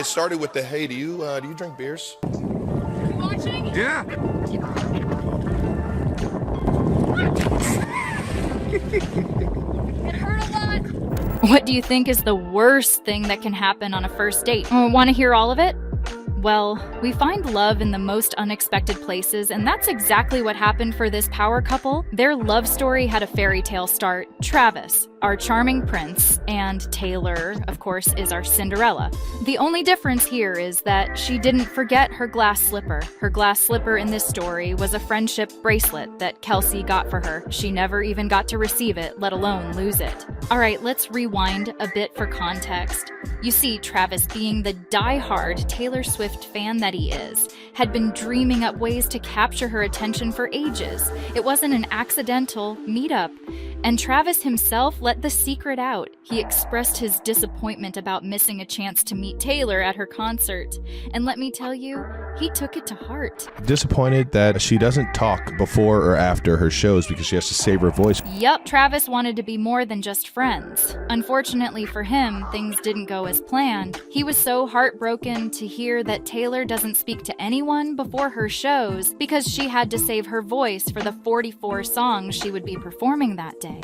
started with the, hey, do you drink beers? You watching? Yeah. It hurt a lot. What do you think is the worst thing that can happen on a first date? Want to hear all of it? Well, we find love in the most unexpected places, and that's exactly what happened for this power couple. Their love story had a fairy tale start. Travis, our charming prince, and Taylor, of course, is our Cinderella. The only difference here is that she didn't forget her glass slipper. Her glass slipper in this story was a friendship bracelet that Kelce got for her. She never even got to receive it, let alone lose it. All right, let's rewind a bit for context. You see, Travis, being the die-hard Taylor Swift fan that he is, had been dreaming up ways to capture her attention for ages. It wasn't an accidental meetup. And Travis himself let the secret out. He expressed his disappointment about missing a chance to meet Taylor at her concert. And let me tell you, he took it to heart. Disappointed that she doesn't talk before or after her shows because she has to save her voice. Yup, Travis wanted to be more than just friends. Unfortunately for him, things didn't go as planned. He was so heartbroken to hear that Taylor doesn't speak to anyone before her shows because she had to save her voice for the 44 songs she would be performing that day.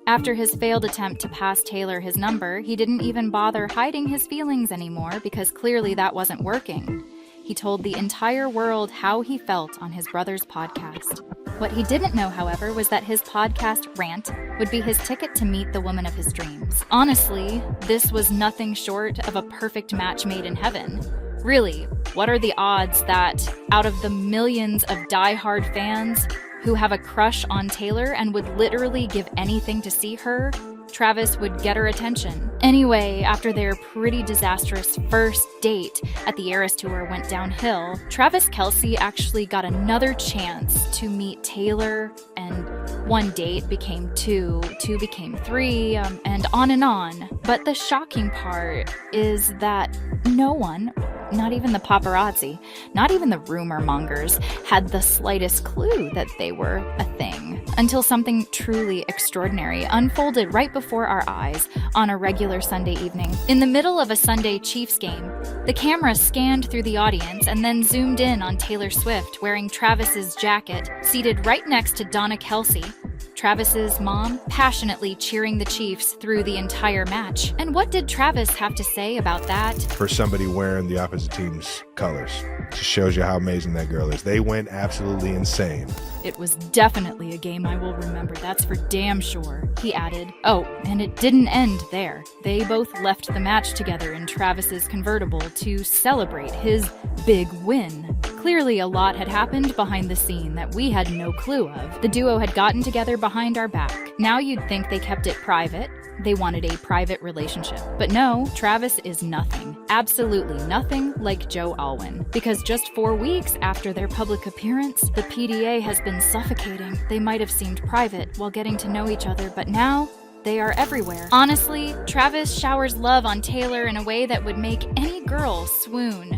After his failed attempt to pass Taylor his number, he didn't even bother hiding his feelings anymore because clearly that wasn't working. He told the entire world how he felt on his brother's podcast. What he didn't know, however, was that his podcast rant would be his ticket to meet the woman of his dreams. Honestly, this was nothing short of a perfect match made in heaven. Really, what are the odds that out of the millions of die-hard fans who have a crush on Taylor and would literally give anything to see her, Travis would get her attention? Anyway, after their pretty disastrous first date at the Eras Tour went downhill, Travis Kelce actually got another chance to meet Taylor, and one date became two became three, and on. But the shocking part is that no one, not even the paparazzi, not even the rumor mongers, had the slightest clue that they were a thing, until something truly extraordinary unfolded right before our eyes on a regular Sunday evening. In the middle of a Sunday Chiefs game, the camera scanned through the audience and then zoomed in on Taylor Swift wearing Travis's jacket, seated right next to Donna Kelce, Travis's mom, passionately cheering the Chiefs through the entire match. And what did Travis have to say about that? For somebody wearing the opposite team's colors, just shows you how amazing that girl is. They went absolutely insane. It was definitely a game I will remember, that's for damn sure, he added. Oh, and it didn't end there. They both left the match together in Travis's convertible to celebrate his big win. Clearly a lot had happened behind the scene that we had no clue of. The duo had gotten together behind our back. Now you'd think they kept it private. They wanted a private relationship. But no, Travis is nothing, absolutely nothing like Joe Alwyn. Because just 4 weeks after their public appearance, the PDA has been suffocating. They might have seemed private while getting to know each other, but now they are everywhere. Honestly, Travis showers love on Taylor in a way that would make any girl swoon.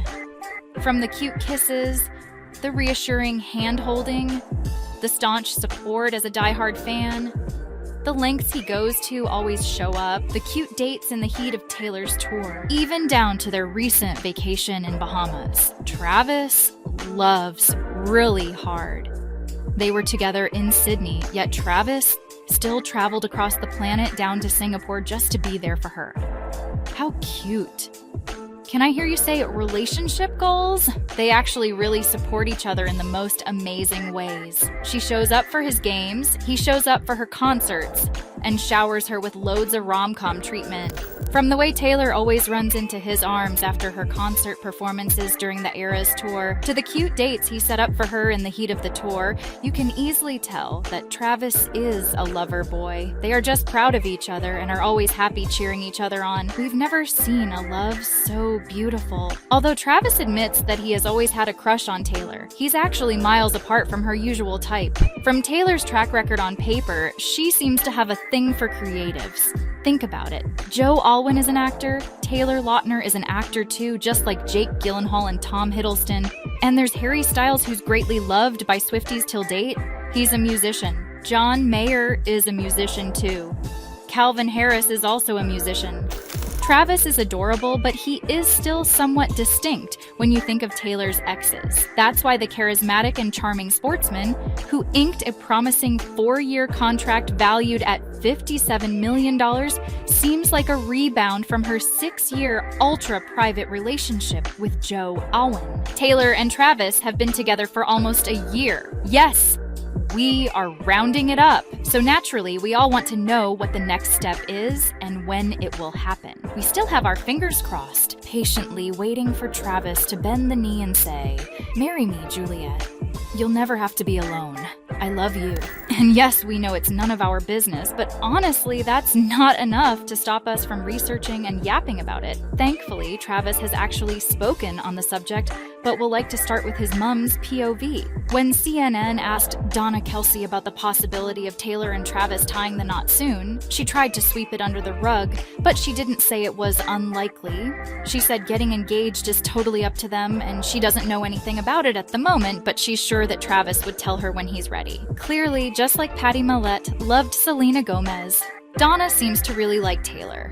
From the cute kisses, the reassuring hand-holding, the staunch support as a diehard fan, the lengths he goes to always show up, the cute dates in the heat of Taylor's tour, even down to their recent vacation in Bahamas. Travis loves really hard. They were together in Sydney, yet Travis still traveled across the planet down to Singapore just to be there for her. How cute. Can I hear you say relationship goals? They actually really support each other in the most amazing ways. She shows up for his games, he shows up for her concerts, and showers her with loads of rom-com treatment. From the way Taylor always runs into his arms after her concert performances during the Eras Tour, to the cute dates he set up for her in the heat of the tour, you can easily tell that Travis is a lover boy. They are just proud of each other and are always happy cheering each other on. We've never seen a love so beautiful. Although Travis admits that he has always had a crush on Taylor, he's actually miles apart from her usual type. From Taylor's track record on paper, she seems to have a thing for creatives. Think about it. Joe Alwyn is an actor, Taylor Lautner is an actor too, just like Jake Gyllenhaal and Tom Hiddleston. And there's Harry Styles, who's greatly loved by Swifties till date. He's a musician. John Mayer is a musician too. Calvin Harris is also a musician. Travis is adorable, but he is still somewhat distinct when you think of Taylor's exes. That's why the charismatic and charming sportsman, who inked a promising 4-year contract valued at $57 million, seems like a rebound from her 6-year ultra-private relationship with Joe Alwyn. Taylor and Travis have been together for almost a year. Yes, we are rounding it up. So naturally, we all want to know what the next step is and when it will happen. We still have our fingers crossed, patiently waiting for Travis to bend the knee and say, "Marry me, Juliet. You'll never have to be alone. I love you." And yes, we know it's none of our business, but honestly, that's not enough to stop us from researching and yapping about it. Thankfully, Travis has actually spoken on the subject, but will like to start with his mom's POV. When CNN asked Donna Kelce about the possibility of Taylor and Travis tying the knot soon, she tried to sweep it under the rug, but she didn't say it was unlikely. She said getting engaged is totally up to them, and she doesn't know anything about it at the moment, but she's sure that Travis would tell her when he's ready. Clearly, just like Patty Millette loved Selena Gomez, Donna seems to really like Taylor.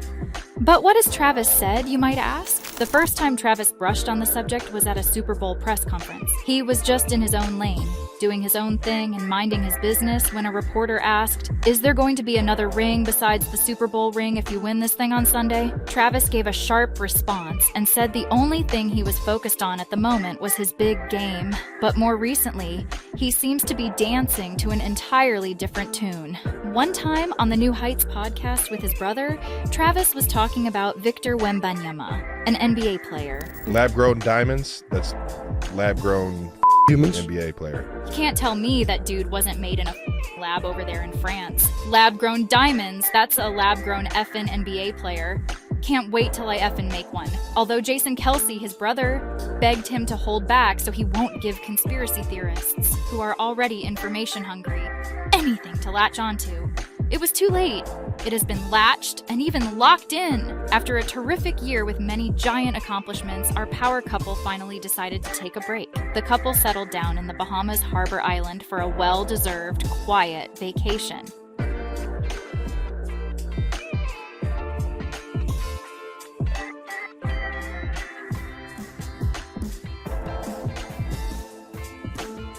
But what has Travis said, you might ask? The first time Travis brushed on the subject was at a Super Bowl press conference. He was just in his own lane, doing his own thing and minding his business when a reporter asked, "Is there going to be another ring besides the Super Bowl ring if you win this thing on Sunday?" Travis gave a sharp response and said the only thing he was focused on at the moment was his big game. But more recently, he seems to be dancing to an entirely different tune. One time on the New Heights podcast with his brother, Travis was talking about Victor Wembanyama, an NBA player. Lab-grown diamonds, that's lab-grown Humans? NBA player. You can't tell me that dude wasn't made in a lab over there in France. Lab-grown diamonds, that's a lab-grown effin' NBA player. Can't wait till I effin' make one. Although Jason Kelce, his brother, begged him to hold back so he won't give conspiracy theorists, who are already information hungry, anything to latch onto. It was too late. It has been latched and even locked in. After a terrific year with many giant accomplishments, our power couple finally decided to take a break. The couple settled down in the Bahamas Harbor Island for a well-deserved, quiet vacation.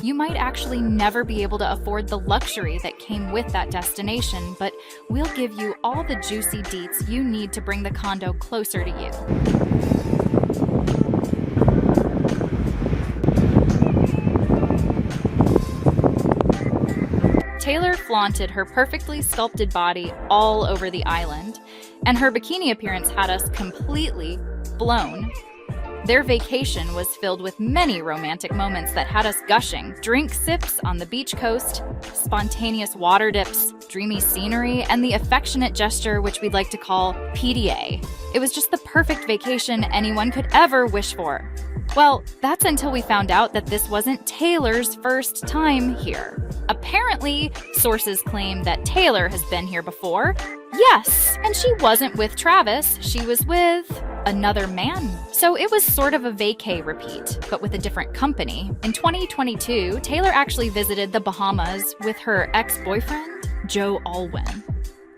You might actually never be able to afford the luxury that came with that destination, but we'll give you all the juicy deets you need to bring the condo closer to you. Taylor flaunted her perfectly sculpted body all over the island, and her bikini appearance had us completely blown. Their vacation was filled with many romantic moments that had us gushing. Drink sips on the beach coast, spontaneous water dips, dreamy scenery, and the affectionate gesture which we'd like to call PDA. It was just the perfect vacation anyone could ever wish for. Well, that's until we found out that this wasn't Taylor's first time here. Apparently, sources claim that Taylor has been here before. Yes, and she wasn't with Travis, she was with another man. So it was sort of a vacay repeat, but with a different company. In 2022, Taylor actually visited the Bahamas with her ex-boyfriend, Joe Alwyn.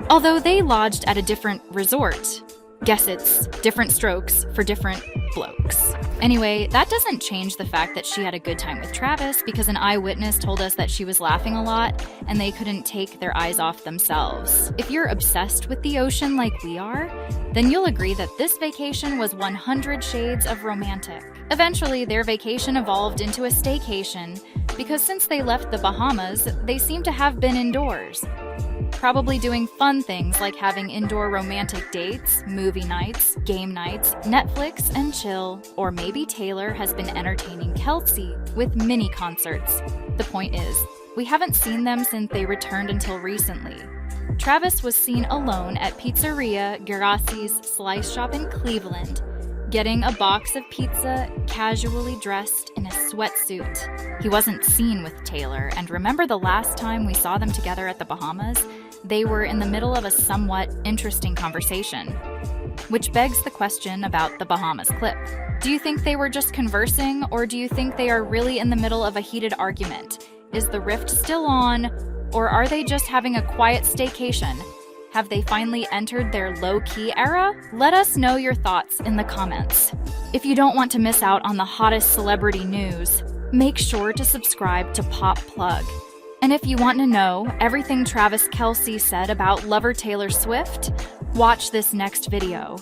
Although they lodged at a different resort. Guess it's different strokes for different blokes. Anyway, that doesn't change the fact that she had a good time with Travis, because an eyewitness told us that she was laughing a lot and they couldn't take their eyes off themselves. If you're obsessed with the ocean like we are, then you'll agree that this vacation was 100 shades of romantic. Eventually, their vacation evolved into a staycation, because since they left the Bahamas, they seem to have been indoors. Probably doing fun things like having indoor romantic dates, movie nights, game nights, Netflix, and chill. Or maybe Taylor has been entertaining Kelce with mini concerts. The point is, we haven't seen them since they returned until recently. Travis was seen alone at Pizzeria Geraci's Slice Shop in Cleveland, getting a box of pizza, casually dressed in a sweatsuit. He wasn't seen with Taylor, and remember the last time we saw them together at the Bahamas? They were in the middle of a somewhat interesting conversation. Which begs the question about the Bahamas clip. Do you think they were just conversing, or do you think they are really in the middle of a heated argument? Is the rift still on, or are they just having a quiet staycation? Have they finally entered their low-key era? Let us know your thoughts in the comments. If you don't want to miss out on the hottest celebrity news, make sure to subscribe to PopPlug. And if you want to know everything Travis Kelce said about lover Taylor Swift, watch this next video.